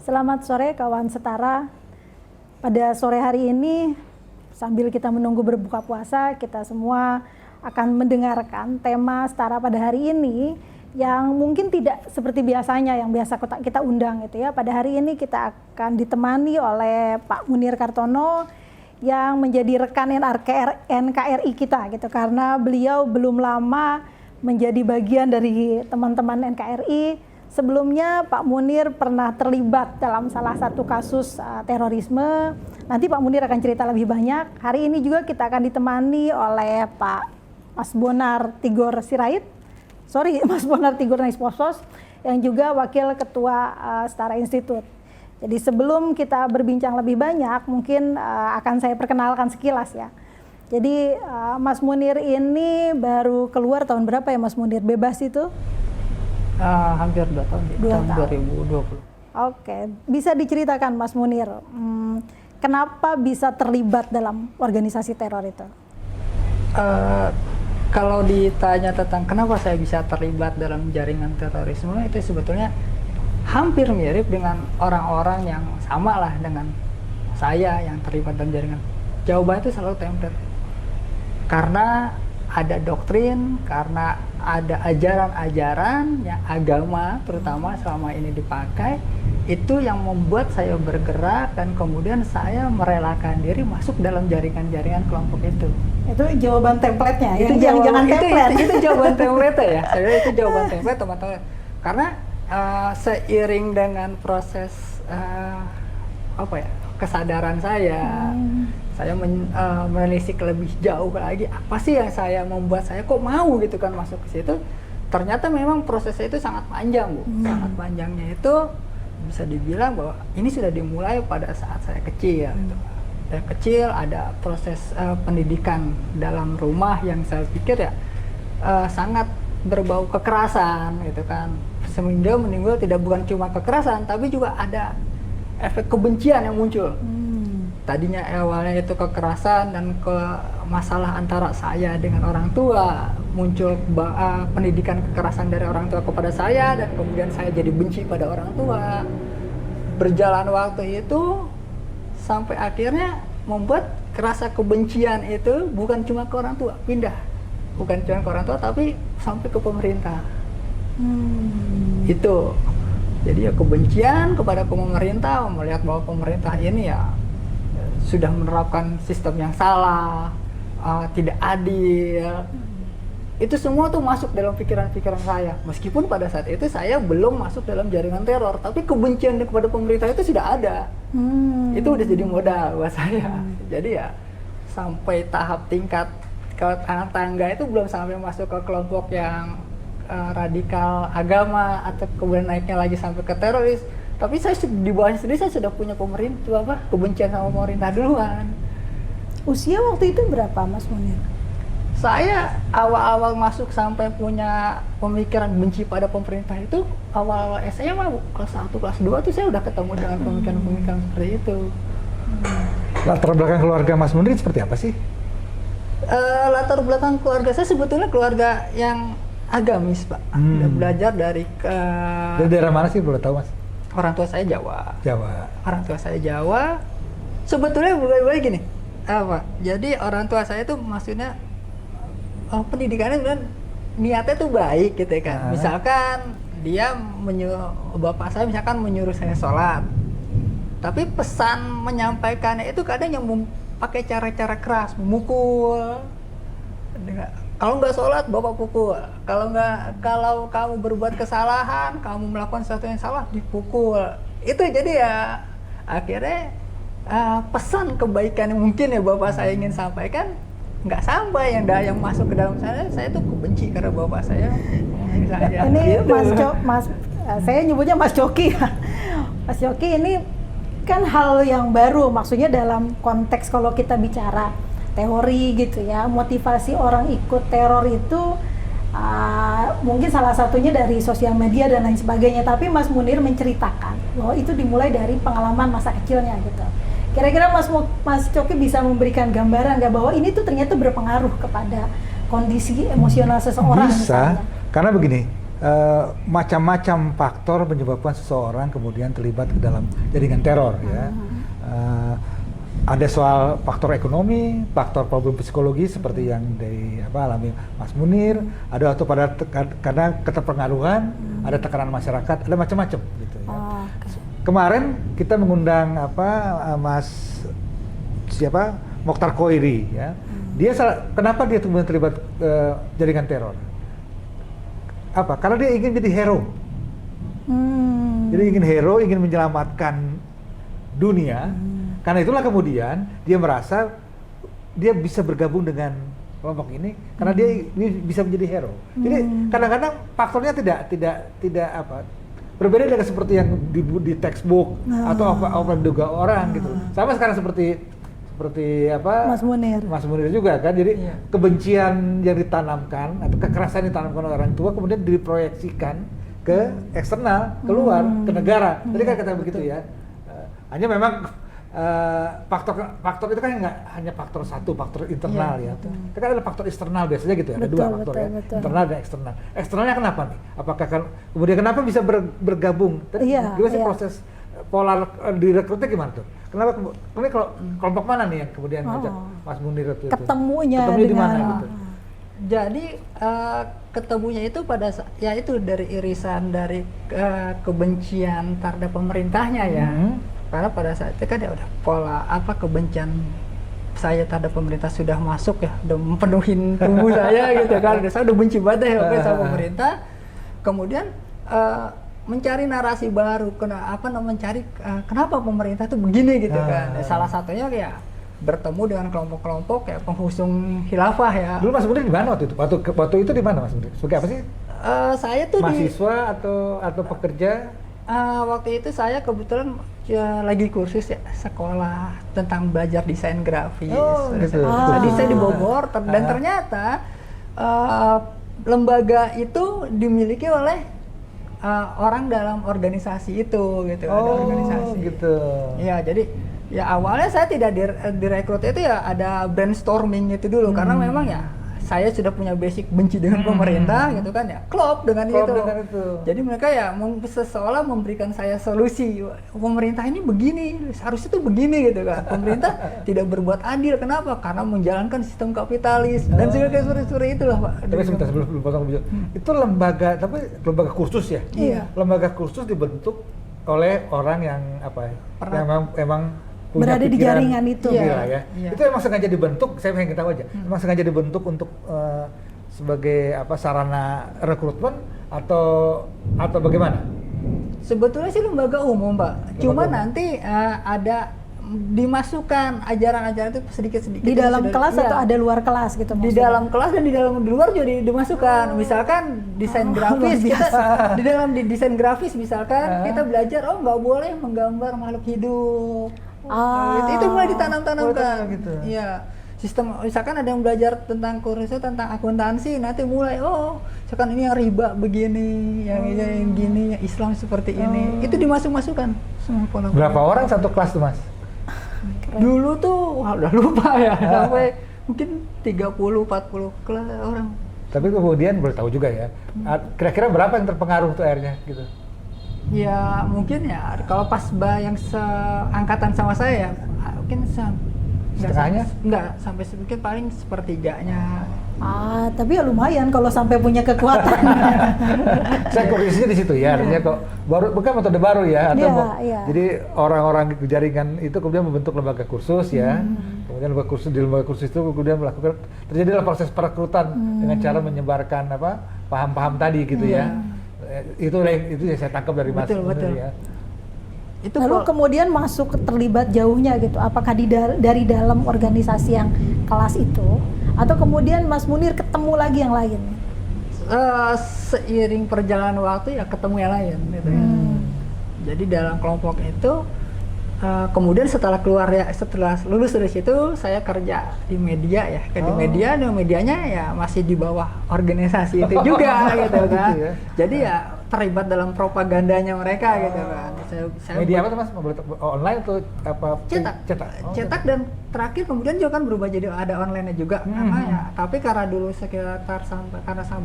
Selamat sore kawan setara. Pada sore hari ini, sambil kita menunggu berbuka puasa, kita semua akan mendengarkan tema setara pada hari ini yang mungkin tidak seperti biasanya yang biasa kita undang gitu ya. Pada hari ini kita akan ditemani oleh Pak Munir Kartono yang menjadi rekan NKRI kita gitu, karena beliau belum lama menjadi bagian dari teman-teman NKRI. Sebelumnya Pak Munir pernah terlibat dalam salah satu kasus terorisme. Nanti Pak Munir akan cerita lebih banyak. Hari ini juga kita akan ditemani oleh Pak Mas Bonar Tigor Sirait. Mas Bonar Tigor Naisposos yang juga Wakil Ketua Setara Institute. Jadi sebelum kita berbincang lebih banyak, mungkin akan saya perkenalkan sekilas ya. Jadi Mas Munir ini baru keluar tahun berapa ya Mas Munir? Bebas itu? Hampir 2 tahun, tahun 2020. Oke, bisa diceritakan Mas Munir, kenapa bisa terlibat dalam organisasi teror itu? Kalau ditanya tentang kenapa saya bisa terlibat dalam jaringan terorisme, itu sebetulnya hampir mirip dengan orang-orang yang sama lah dengan saya yang terlibat dalam jaringan. Jawaban itu selalu template. Karena ada doktrin, karena ada ajaran-ajaran yang agama terutama selama ini dipakai, itu yang membuat saya bergerak dan kemudian saya merelakan diri masuk dalam jaringan-jaringan kelompok itu. Itu jawaban template-nya, itu jangan template. Itu jawaban template ya, saya itu jawaban template teman-teman. Karena seiring dengan proses kesadaran saya menelisik lebih jauh lagi, apa sih yang membuat saya kok mau gitu kan masuk ke situ. Ternyata memang prosesnya itu sangat panjang, Bu. Sangat panjangnya itu bisa dibilang bahwa ini sudah dimulai pada saat saya kecil gitu. Saya kecil ada proses pendidikan dalam rumah yang saya pikir ya sangat berbau kekerasan gitu kan. Sehingga menimbul bukan cuma kekerasan tapi juga ada efek kebencian yang muncul. Tadinya awalnya itu kekerasan dan masalah antara saya dengan orang tua, muncul pendidikan kekerasan dari orang tua kepada saya dan kemudian saya jadi benci pada orang tua. Berjalan waktu itu sampai akhirnya membuat rasa kebencian itu bukan cuma ke orang tua, pindah. Bukan cuma ke orang tua tapi sampai ke pemerintah. Itu. Jadi ya kebencian kepada pemerintah, melihat bahwa pemerintah ini ya sudah menerapkan sistem yang salah, tidak adil. Itu semua tuh masuk dalam pikiran-pikiran saya. Meskipun pada saat itu saya belum masuk dalam jaringan teror, tapi kebencian kepada pemerintah itu sudah ada. Itu udah jadi modal buat saya. Jadi ya sampai tahap tingkat ke tangga itu belum sampai masuk ke kelompok yang radikal agama atau kemudian naiknya lagi sampai ke teroris. Tapi saya di bawahnya sendiri saya sudah punya kebencian sama pemerintah duluan. Usia waktu itu berapa Mas Munir? Saya awal-awal masuk sampai punya pemikiran benci pada pemerintah itu awal-awal SMA, kelas 1, kelas 2 tuh saya udah ketemu dengan pemikiran-pemikiran seperti itu. Latar belakang keluarga Mas Munir seperti apa sih? Latar belakang keluarga saya sebetulnya keluarga yang agamis, Pak. Belajar dari daerah mana sih boleh tahu Mas? Orang tua saya Jawa. Orang tua saya Jawa. Sebetulnya boleh gini. Jadi orang tua saya itu maksudnya pendidikannya dan niatnya tuh baik gitu kan. Misalkan dia bapak saya misalkan menyuruh saya sholat. Tapi pesan menyampaikannya itu kadang yang pakai cara-cara keras, memukul. Kalau nggak sholat, bapak pukul. Kalau kamu berbuat kesalahan, kamu melakukan sesuatu yang salah, dipukul. Itu jadi ya akhirnya pesan kebaikan yang mungkin ya bapak saya ingin sampaikan nggak sampai, yang masuk ke dalam saya tuh kebenci karena bapak saya. Ini gitu. Saya nyebutnya Mas Coki. Mas Coki ini kan hal yang baru, maksudnya dalam konteks kalau kita bicara teori gitu ya, motivasi orang ikut teror itu mungkin salah satunya dari sosial media dan lain sebagainya, tapi Mas Munir menceritakan bahwa itu dimulai dari pengalaman masa kecilnya gitu. Kira-kira Mas Coki bisa memberikan gambaran nggak bahwa ini tuh ternyata berpengaruh kepada kondisi emosional seseorang? Bisa, misalnya? karena begini, macam-macam faktor menyebabkan seseorang kemudian terlibat ke dalam jaringan teror ya. Ada soal faktor ekonomi, faktor problem psikologi seperti yang alami Mas Munir, ada waktu karena keterpengaruhan, ada tekanan masyarakat, ada macam-macam gitu ya. Kemarin kita mengundang Mas Mokhtar Khoiri ya. Kenapa dia kemudian terlibat jaringan teror? Karena dia ingin jadi hero. Jadi ingin hero, ingin menyelamatkan dunia. Karena itulah kemudian dia merasa dia bisa bergabung dengan kelompok ini karena dia ini bisa menjadi hero. Jadi kadang-kadang faktornya tidak berbeda dengan seperti yang di textbook atau apa yang diduga orang gitu. Sama sekarang seperti Mas Munir juga kan. Jadi kebencian yang ditanamkan atau kekerasan yang ditanamkan oleh orang tua kemudian diproyeksikan ke eksternal, keluar ke negara. Tadi kan kata begitu ya. Hanya memang faktor itu kan nggak hanya faktor satu, faktor internal ya. Itu kan ada faktor eksternal biasanya gitu ya. Ada dua faktor ya, internal dan eksternal. Eksternalnya kenapa nih? Apakah kemudian kenapa bisa bergabung? Gimana sih proses polar direkrutnya gimana tuh? Kenapa kemudian kalau kelompok mana nih yang kemudian ngajak Mas Munir itu? Ketemunya di mana gitu? Jadi ketemunya itu itu dari irisan dari kebencian terhadap pemerintahnya ya. Karena pada saat itu kan ya udah pola kebencian saya terhadap pemerintah sudah masuk ya, udah memenuhi tubuh saya gitu kan. Saya udah benci banget ya sama pemerintah. Kemudian mencari narasi baru, mencari kenapa pemerintah itu begini gitu kan. Salah satunya kayak bertemu dengan kelompok-kelompok kayak pengusung khilafah ya. Dulu Mas Munir di mana waktu itu? Waktu itu di mana Mas Munir? Sebagai apa sih? Saya tuh mahasiswa atau pekerja? Waktu itu saya kebetulan lagi kursus ya, sekolah tentang belajar desain grafis. Jadi saya di Bogor dan ternyata lembaga itu dimiliki oleh orang dalam organisasi itu gitu. Ada organisasi. Gitu. Ya, jadi ya awalnya saya tidak direkrut itu ya ada brainstorming itu dulu karena memang ya saya sudah punya basic benci dengan pemerintah gitu kan ya, klop dengan itu. Jadi mereka ya seolah memberikan saya solusi, pemerintah ini begini, harusnya itu begini gitu kan. Pemerintah tidak berbuat adil, kenapa? Karena menjalankan sistem kapitalis dan segala seperti itulah Pak. Tapi sebentar sebelum potong itu lembaga kursus ya? Iya. Lembaga kursus dibentuk oleh orang yang yang memang punya berada di jaringan itu ya. Itu emang sengaja dibentuk, saya pengen tahu aja. Emang sengaja dibentuk untuk sebagai sarana rekrutmen atau bagaimana? Sebetulnya sih lembaga umum, Pak. Cuma nanti ada dimasukkan ajaran-ajaran itu sedikit-sedikit di dalam kelas atau ada luar kelas gitu maksudnya? Di dalam kelas dan di luar juga dimasukkan. Misalkan desain grafis di desain grafis misalkan kita belajar nggak boleh menggambar makhluk hidup. Itu mulai ditanam-tanamkan gitu. Iya. Sistem misalkan ada yang belajar tentang kursnya tentang akuntansi, nanti mulai misalkan ini yang riba begini, yang gini, yang Islam seperti ini. Itu dimasuk-masukkan semua pola. Berapa orang satu kelas tuh, Mas? Dulu tuh udah lupa ya, sampai mungkin 30-40 kelas orang. Tapi kemudian boleh tahu juga ya, kira-kira berapa yang terpengaruh tuh akhirnya gitu? Ya mungkin ya, kalau pas yang seangkatan sama saya ya, mungkin setengahnya? Enggak, sampai mungkin paling sepertiganya. Tapi ya lumayan kalau sampai punya kekuatan. Saya koreksinya di situ ya, artinya kok bukan metode baru ya, atau jadi orang-orang jaringan itu kemudian membentuk lembaga kursus ya, kemudian di lembaga kursus itu kemudian terjadilah proses perekrutan dengan cara menyebarkan paham-paham tadi gitu ya. Itu yang saya tangkap dari Mas Munir ya. Lalu kemudian masuk terlibat jauhnya gitu, apakah dari dalam organisasi yang kelas itu, atau kemudian Mas Munir ketemu lagi yang lain? Seiring perjalanan waktu ya ketemu yang lain gitu ya. Jadi dalam kelompok itu kemudian setelah lulus dari situ saya kerja di media ya, medianya ya masih di bawah organisasi itu juga gitu kan. Jadi ya terlibat dalam propagandanya mereka gitu kan. Saya Media apa tuh Mas? Online atau apa? cetak, cetak dan terakhir kemudian juga kan berubah jadi ada online-nya juga. Karena ya, tapi karena dulu sekitar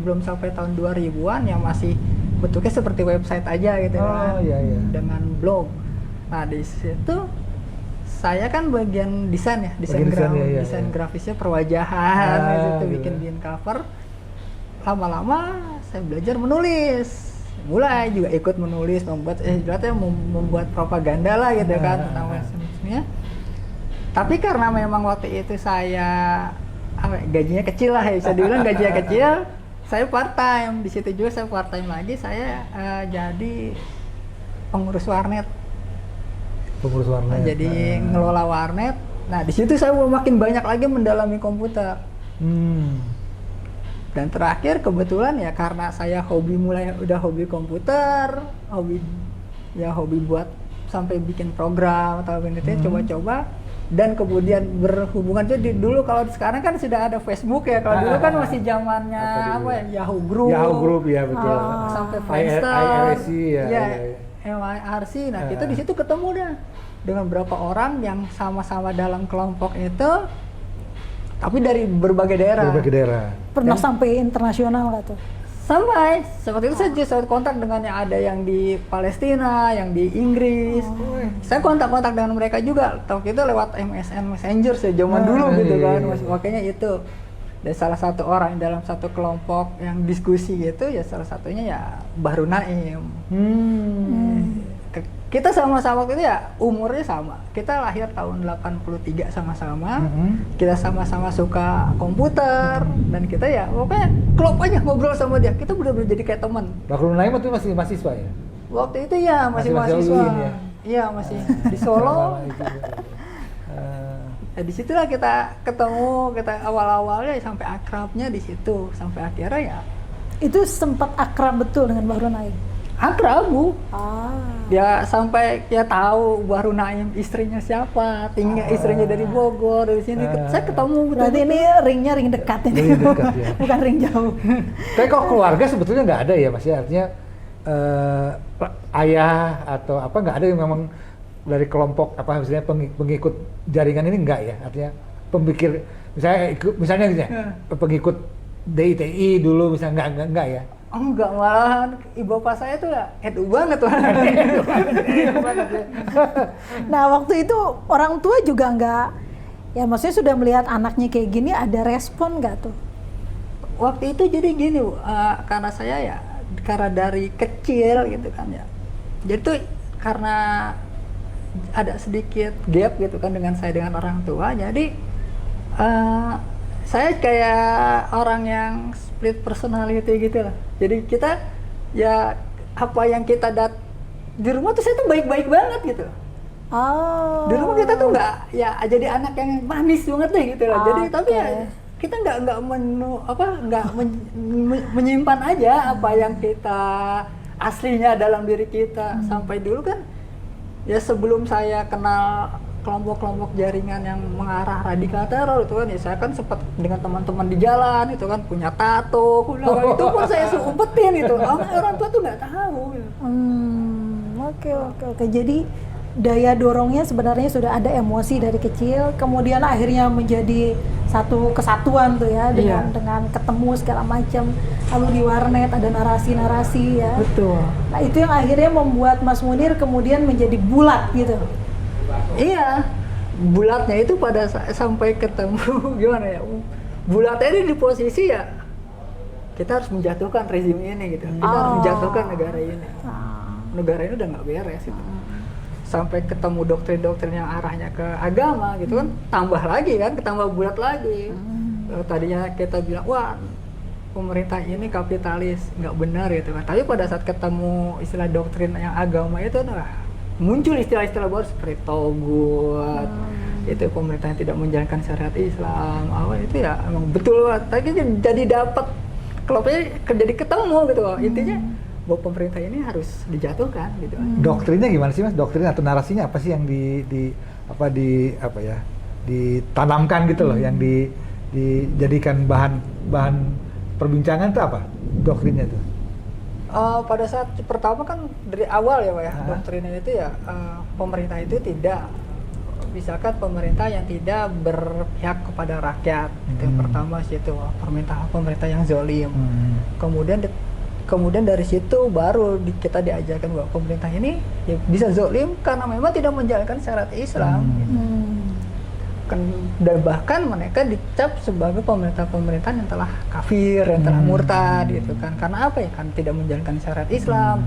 belum sampai tahun 2000-an ya masih bentuknya seperti website aja gitu kan. Iya. Dengan blog. Nah, di situ saya kan bagian desain ya, desain grafisnya perwajahan gitu, bikin cover. Lama-lama saya belajar menulis, mulai juga ikut menulis, membuat propaganda lah gitu kan tentang website. Tapi karena memang waktu itu saya gajinya kecil lah, bisa dibilang gajinya kecil, saya part time di situ juga. Saya part time lagi, saya jadi pengurus warnet. Jadi ngelola warnet. Nah di situ saya makin banyak lagi mendalami komputer. Dan terakhir kebetulan ya karena saya udah hobi komputer, hobi buat sampai bikin program atau coba-coba, dan kemudian berhubungan jadi dulu. Kalau sekarang kan sudah ada Facebook ya, kalau dulu kan masih zamannya Yahoo Group ya betul. Sampai Friendster, IRC ya. MIRC. Nah kita di situ ketemu dah dengan beberapa orang yang sama-sama dalam kelompok itu, tapi dari berbagai daerah. Pernah sampai internasional nggak tuh? Sampai seperti itu. Saya juga kontak dengan yang ada yang di Palestina, yang di Inggris. Saya kontak dengan mereka juga. Tahu kita lewat MSN Messenger zaman dulu gitu kan. Makanya itu. Dan salah satu orang dalam satu kelompok yang diskusi gitu ya, salah satunya ya Bahru Naim. Kita sama-sama waktu itu ya umurnya sama. Kita lahir tahun 83 sama-sama. Kita sama-sama suka komputer dan kita ya pokoknya klop aja ngobrol sama dia. Kita benar-benar jadi kayak teman. Bahru Naim itu masih mahasiswa ya? Waktu itu ya masih mahasiswa. Iya, masih di Solo. Nah, disitulah kita ketemu, kita awal-awalnya sampai akrabnya di situ, sampai akhirnya ya. Itu sempat akrab betul dengan Bahru Naim? Akrab, Bu. Dia sampai dia tahu Bahru Naim istrinya siapa, tinggal istrinya dari Bogor, dari sini. Saya ketemu. Berarti ini ringnya ring dekat ini. Bukan ring jauh. Tapi kok keluarga sebetulnya nggak ada ya Mas ya? Artinya ayah atau apa nggak ada yang memang dari kelompok apa misalnya pengikut jaringan ini enggak ya? Artinya pemikir misalnya gitu ya, pengikut DITI dulu misalnya enggak ya? Enggak, malahan ibu bapak saya tuh ya NU banget tuh. Nah waktu itu orang tua juga enggak, ya maksudnya sudah melihat anaknya kayak gini, ada respon nggak tuh? Waktu itu jadi gini, karena saya ya karena dari kecil gitu kan ya, jadi tuh karena ada sedikit gap gitu kan dengan orang tua, jadi saya kayak orang yang split personality gitu lah. Jadi kita ya apa yang kita di rumah tuh saya tuh baik-baik banget gitu. Di rumah kita tuh nggak ya jadi anak yang manis banget deh gitu lah. Jadi tapi ya kita nggak menyimpan aja apa yang kita aslinya dalam diri kita. Sampai dulu kan ya sebelum saya kenal kelompok-kelompok jaringan yang mengarah radikal teror itu kan ya, saya kan sempat dengan teman-teman di jalan itu kan punya tato, itu pun saya umpetin itu. Orang tua tuh nggak tahu. Oke. Jadi daya dorongnya sebenarnya sudah ada, emosi dari kecil, kemudian akhirnya menjadi satu kesatuan tuh ya dengan ketemu segala macam. Lalu di warnet ada narasi-narasi ya. Betul. Nah itu yang akhirnya membuat Mas Munir kemudian menjadi bulat gitu. Iya, bulatnya itu pada sampai ketemu gimana ya? Bulatnya ini di posisi ya kita harus menjatuhkan rezim ini gitu. Kita harus menjatuhkan negara ini. Negara ini udah nggak beres gitu. Sampai ketemu doktrin-doktrin yang arahnya ke agama gitu kan, tambah lagi kan, ketambah bulat lagi. Tadinya kita bilang wah pemerintah ini kapitalis, nggak benar gitu kan. Tapi pada saat ketemu istilah doktrin yang agama itu muncul istilah-istilah baru seperti togut, itu pemerintah yang tidak menjalankan syariat Islam, itu ya emang betul banget. Tapi jadi dapat klubnya jadi ketemu gitu, intinya bahwa pemerintah ini harus dijatuhkan gitu. Doktrinnya gimana sih Mas? Doktrin atau narasinya apa sih yang ditanamkan gitu loh, yang dijadikan bahan perbincangan itu apa? Doktrinnya itu? Pada saat pertama kan dari awal ya Pak ya, doktrinnya itu ya pemerintah itu tidak, misalkan pemerintah yang tidak berpihak kepada rakyat, itu yang pertama sih, itu pemerintah yang zalim. Kemudian dari situ baru kita diajarkan bahwa pemerintah ini ya bisa zalim karena memang tidak menjalankan syariat Islam. Dan bahkan mereka dicap sebagai pemerintahan yang telah kafir, yang telah murtad gitu kan. Karena apa ya? Kan tidak menjalankan syariat Islam,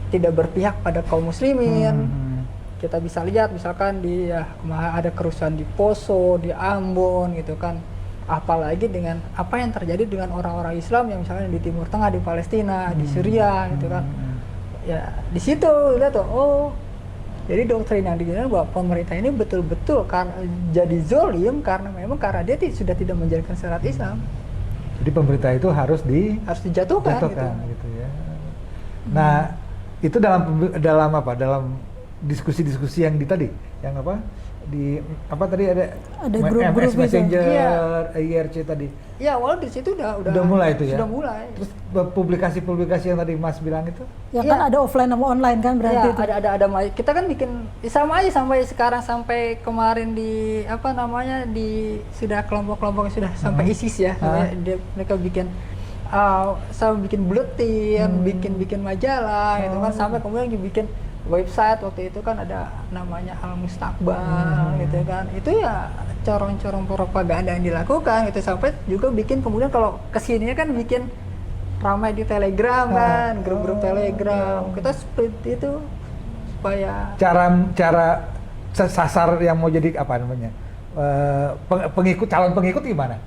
tidak berpihak pada kaum muslimin. Kita bisa lihat misalkan ada kerusuhan di Poso, di Ambon gitu kan. Apalagi dengan apa yang terjadi dengan orang-orang Islam yang misalnya di Timur Tengah, di Palestina, di Syria gitu kan. Ya di situ lihat tuh, jadi doktrin yang digunakan bahwa pemerintah ini betul-betul jadi zolim karena dia sudah tidak menjalankan syariat Islam. Jadi pemerintah itu harus dijatuhkan gitu ya. Nah, itu dalam apa? Dalam diskusi-diskusi yang tadi ada grup-grup MS Messenger, iya. IRC tadi. Ya, awal di situ udah mulai itu ya. Sudah mulai. Terus publikasi-publikasi yang tadi Mas bilang itu? Ya kan ada offline sama online kan berarti itu. Ada kita kan bikin sama aja sampai sekarang, sampai kemarin sudah kelompok-kelompok sudah sampai ISIS ya. Mereka bikin bikin buletin, bikin majalah gitu kan, sampai kemudian dibikin website. Waktu itu kan ada namanya Al Mustaqbal gitu kan. Itu ya corong-corong propaganda yang dilakukan gitu, sampai juga bikin kemudian kalau kesininya kan bikin ramai di Telegram kan, grup-grup Telegram. Kita seperti itu supaya cara sasar yang mau jadi apa namanya? Calon pengikut gimana?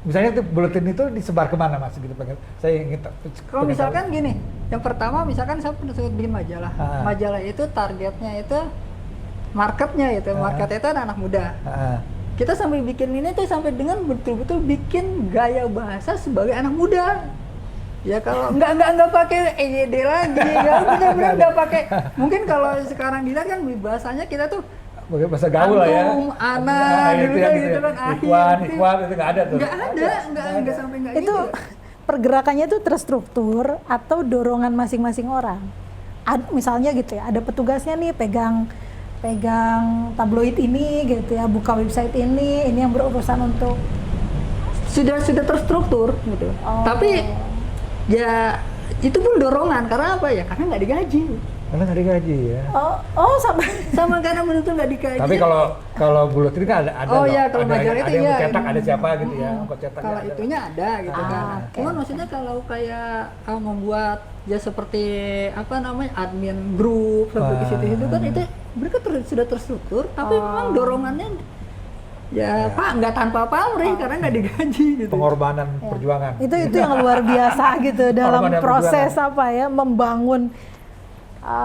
Misalnya itu buletin itu disebar kemana Mas? Gitu saya ingin. Kalau misalkan gini, yang pertama misalkan saya bikin majalah. Majalah itu targetnya itu marketnya itu, marketnya itu anak muda. Kita sampai bikin ini tuh sampai dengan betul-betul bikin gaya bahasa sebagai anak muda. Ya kalau nggak pakai EYD lagi, benar-benar nggak pakai. Mungkin kalau sekarang dilihat kan bahasanya kita tuh pakai bahasa gaul lah ya. Anak gitu kan, Ikhwan itu nggak ada tuh. Nggak sampai nggak itu gitu. Pergerakannya itu terstruktur atau dorongan masing-masing orang. Misalnya gitu ya, ada petugasnya nih pegang tabloid ini gitu ya, buka website ini yang berurusan untuk sudah terstruktur gitu. Tapi ya itu pun dorongan karena apa ya? Karena nggak digaji. Karena nggak digaji ya. Sama karena betul nggak digaji. Tapi kalau buletin kan ada. Kalau majalah itu ada yang cetak, ada siapa gitu ya. Kalau itunya ada gitu kan. Cuman maksudnya kalau kayak membuat ya seperti admin grup sampai ke situ kan itu mereka sudah terstruktur, tapi memang dorongannya Pak nggak tanpa pamrih karena nggak digaji gitu. Pengorbanan perjuangan. Itu yang luar biasa gitu dalam proses membangun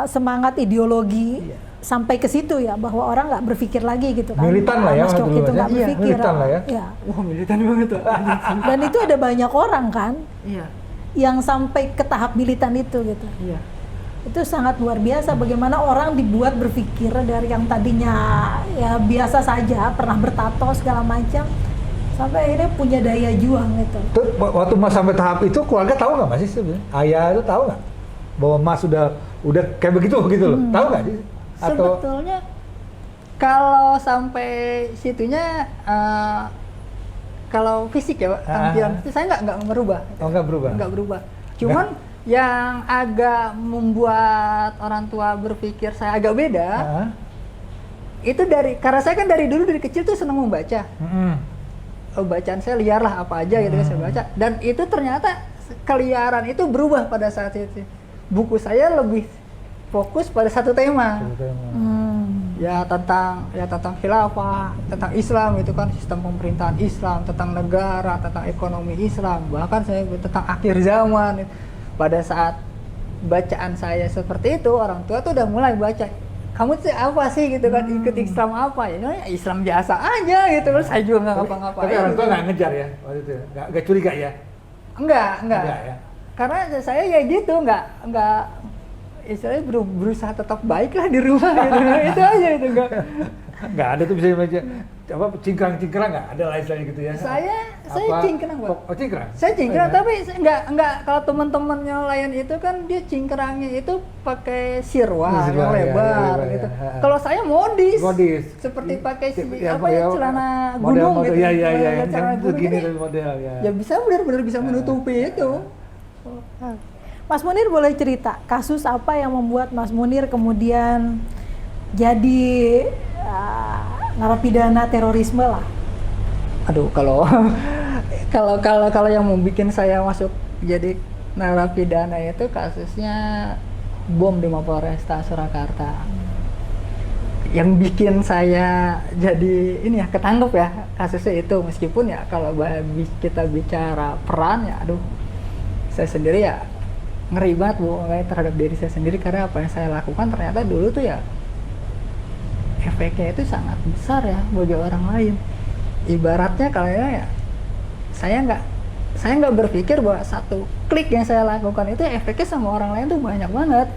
semangat ideologi sampai ke situ ya, bahwa orang nggak berpikir lagi gitu kan. Militan lah ya, Mas Coki itu nggak berpikir. Militan lah ya. Wah, militan banget tuh. Dan itu ada banyak orang kan yang sampai ke tahap militan itu gitu. Iya. Itu sangat luar biasa bagaimana orang dibuat berpikir dari yang tadinya ya biasa saja, pernah bertato segala macam, sampai akhirnya punya daya juang gitu. Waktu Mas sampai tahap itu, keluarga tahu nggak Mas sih sebenarnya? Ayah itu tahu nggak bahwa Mas udah kayak begitu loh? Tahu nggak sih? Sebetulnya kalau sampai situnya kalau fisik ya Pak, tampilan saya nggak merubah. Nggak berubah? Nggak berubah. Cuman yang agak membuat orang tua berpikir saya agak beda, itu karena saya kan dari kecil tuh senang membaca. Bacaan saya liar lah apa aja gitu saya baca, dan itu ternyata keliaran itu berubah pada saat itu. Buku saya lebih fokus pada satu tema. Ya tentang khilafah, tentang Islam itu kan, sistem pemerintahan Islam, tentang negara, tentang ekonomi Islam, bahkan saya tentang akhir zaman. Pada saat bacaan saya seperti itu, orang tua tuh udah mulai baca, kamu tuh apa sih gitu kan, ikut Islam apa ya? Islam biasa aja gitu loh, saya juga nggak ngapa-ngapain. Tapi orang tua nggak ngejar ya waktu itu, nggak curiga ya? Enggak ya? Karena saya ya gitu, nggak istilahnya berusaha tetap baik lah di rumah gitu. Itu aja itu nggak ada tuh bisa baca. cingkrang-cingkrang nggak? Ada lah istilahnya gitu ya? Saya cingkrang, Pak. Oh, cingkrang? Saya cingkrang, Oh, iya. tapi nggak kalau teman-temannya lain itu kan dia cingkrangnya itu pakai sirwal yang lebar gitu. Ya. Kalau saya modis. Iya. Seperti pakai Ya, celana gunung gitu. Iya, Celana yang gunung begini ini, model ya. ya bisa benar-benar bisa menutupi itu. Mas Munir boleh cerita kasus apa yang membuat Mas Munir kemudian jadi narapidana terorisme lah? Aduh, kalau yang mau bikin saya masuk jadi narapidana itu kasusnya bom di Mapolresta Surakarta. Yang bikin saya jadi ini ya ketangkep ya kasusnya itu, meskipun ya kalau kita bicara peran ya aduh, saya sendiri ya ngeri banget Bu terhadap diri saya sendiri, karena apa yang saya lakukan ternyata dulu tuh ya efeknya itu sangat besar ya bagi orang lain. Ibaratnya kalau ya saya nggak berpikir bahwa satu klik yang saya lakukan itu efeknya sama orang lain tuh banyak banget.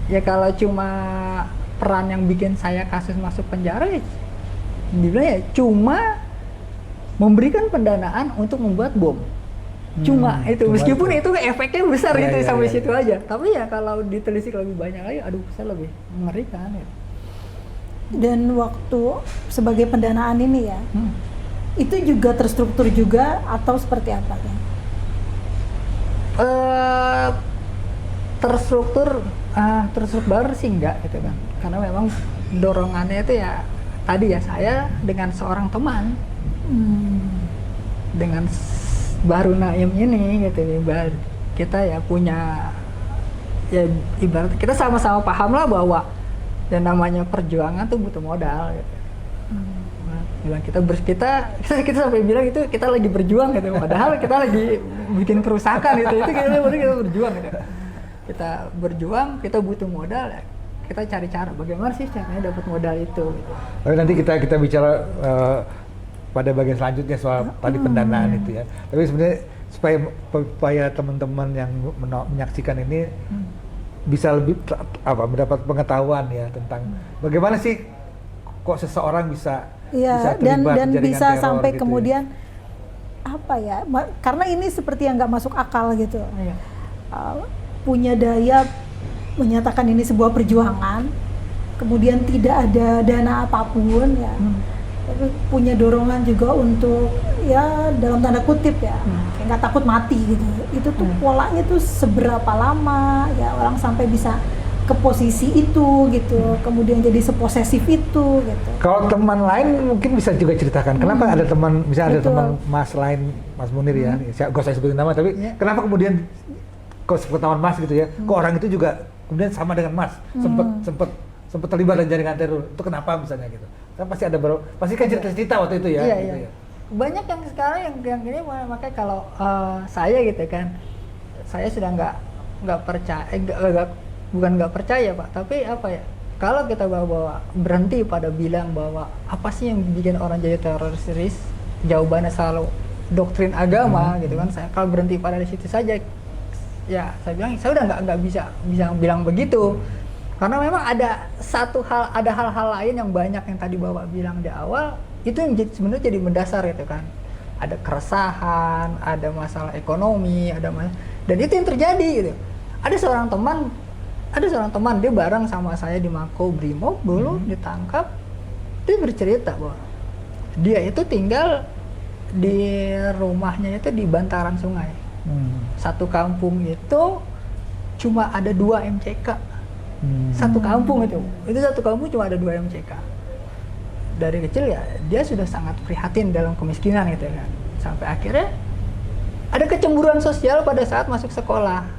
Ya kalau cuma peran yang bikin saya kasus masuk penjara ya dibilang ya cuma memberikan pendanaan untuk membuat bom. Cuma itu, meskipun itu efeknya besar gitu sampai situ aja. Tapi ya kalau ditelisik lebih banyak lagi, aduh saya lebih mengerikan ya. Dan waktu sebagai pendanaan ini ya, itu juga terstruktur juga atau seperti apa kan? Terstruktur sih enggak gitu kan. Karena memang dorongannya itu ya tadi ya saya dengan seorang teman. Dengan Baru Naim ini gitu ya, kita ya punya ya ibarat kita sama-sama paham lah bahwa yang namanya perjuangan tuh butuh modal gitu. Bilang kita sampai bilang itu kita lagi berjuang gitu, padahal kita lagi bikin kerusakan gitu. Itu kita berjuang gitu. Kita berjuang, kita butuh modal ya. Kita cari cara bagaimana sih caranya dapat modal itu gitu. Tapi nanti kita bicara pada bagian selanjutnya soal tadi pendanaan itu ya. Tapi sebenarnya supaya teman-teman yang menyaksikan ini bisa lebih mendapat pengetahuan ya tentang bagaimana sih kok seseorang bisa terlibat dan bisa teror sampai gitu kemudian apa ya? Karena ini seperti yang nggak masuk akal gitu. Punya daya menyatakan ini sebuah perjuangan, kemudian tidak ada dana apapun ya. Tapi punya dorongan juga untuk ya dalam tanda kutip ya kayak nggak takut mati gitu. Itu tuh polanya tuh seberapa lama ya orang sampai bisa ke posisi itu gitu, kemudian jadi seposesif itu gitu. Kalau teman lain mungkin bisa juga ceritakan kenapa ada teman, misalnya ada teman Mas lain, Mas Munir ya, gak usah sebutin nama, tapi kenapa kemudian kok sepengetahuan Mas gitu ya, kok orang itu juga kemudian sama dengan Mas sempat terlibat dalam jaringan teror, itu kenapa misalnya gitu? Kan pasti ada pasti kan cerita-cerita waktu itu ya. Iya, gitu iya. Banyak yang sekarang yang ini makanya kalau saya gitu kan, saya sudah nggak percaya, bukan nggak percaya Pak, tapi apa ya? Kalau kita bawa berhenti pada bilang bahwa apa sih yang bikin orang jadi teroris, jawabannya selalu doktrin agama gitu kan. Saya kalau berhenti pada di situ saja, ya saya bilang saya udah nggak bisa bilang begitu. Karena memang ada hal-hal lain yang banyak yang tadi Bapak bilang di awal, itu yang sebenarnya jadi mendasar gitu kan. Ada keresahan, ada masalah ekonomi, dan itu yang terjadi gitu. Ada seorang teman dia bareng sama saya di Mako Brimob dulu ditangkap. Dia bercerita bahwa dia itu tinggal di rumahnya itu di bantaran sungai. Satu kampung itu cuma ada 2 MCK. Satu kampung itu satu kampung cuma ada 2 MCK. Dari kecil ya dia sudah sangat prihatin dalam kemiskinan gitu kan. Sampai akhirnya ada kecemburuan sosial pada saat masuk sekolah.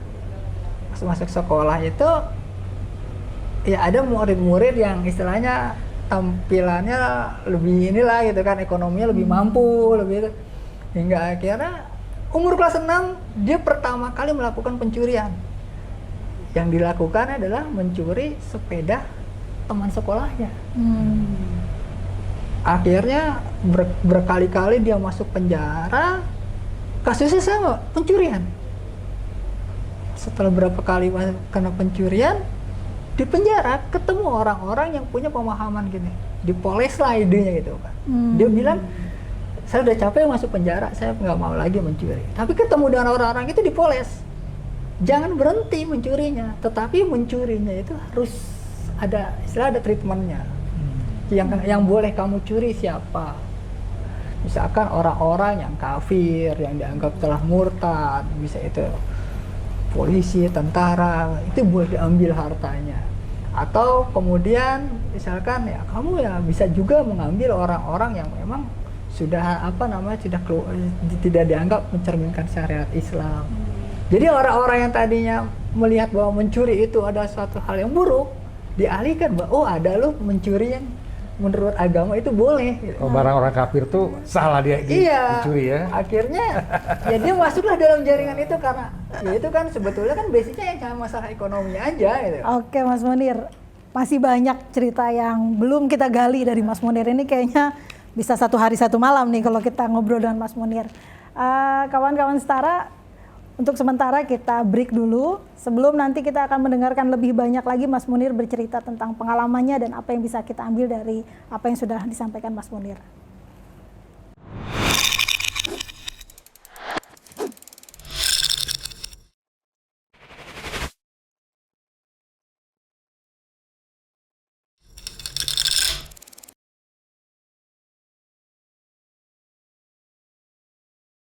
Masuk sekolah itu ya ada murid-murid yang istilahnya tampilannya lebih inilah gitu kan, ekonominya lebih mampu, lebih itu. Hingga akhirnya umur kelas 6 dia pertama kali melakukan pencurian. Yang dilakukan adalah mencuri sepeda teman sekolahnya. Akhirnya berkali-kali dia masuk penjara, kasusnya sama, pencurian. Setelah berapa kali kena pencurian, di penjara ketemu orang-orang yang punya pemahaman gini, dipoles lah idenya gitu kan. Dia bilang, saya udah capek masuk penjara, saya nggak mau lagi mencuri. Tapi ketemu dengan orang-orang itu dipoles. Jangan berhenti mencurinya, tetapi mencurinya itu harus ada istilah, ada treatmentnya. Yang boleh kamu curi siapa? Misalkan orang-orang yang kafir, yang dianggap telah murtad, bisa itu polisi, tentara, itu boleh diambil hartanya. Atau kemudian misalkan ya kamu ya bisa juga mengambil orang-orang yang memang sudah tidak dianggap mencerminkan syariat Islam. Jadi orang-orang yang tadinya melihat bahwa mencuri itu ada suatu hal yang buruk, dialihkan bahwa oh ada loh mencuri yang menurut agama itu boleh. Oh, barang orang kafir tuh salah dia dicuri ya. Akhirnya ya dia masuklah dalam jaringan itu karena ya itu kan sebetulnya kan basicnya yang cuma masalah ekonomi aja gitu. Oke Mas Munir, masih banyak cerita yang belum kita gali dari Mas Munir ini, kayaknya bisa 1 hari 1 malam nih kalau kita ngobrol dengan Mas Munir. Kawan-kawan setara, untuk sementara kita break dulu. Sebelum nanti kita akan mendengarkan lebih banyak lagi Mas Munir bercerita tentang pengalamannya dan apa yang bisa kita ambil dari apa yang sudah disampaikan Mas Munir.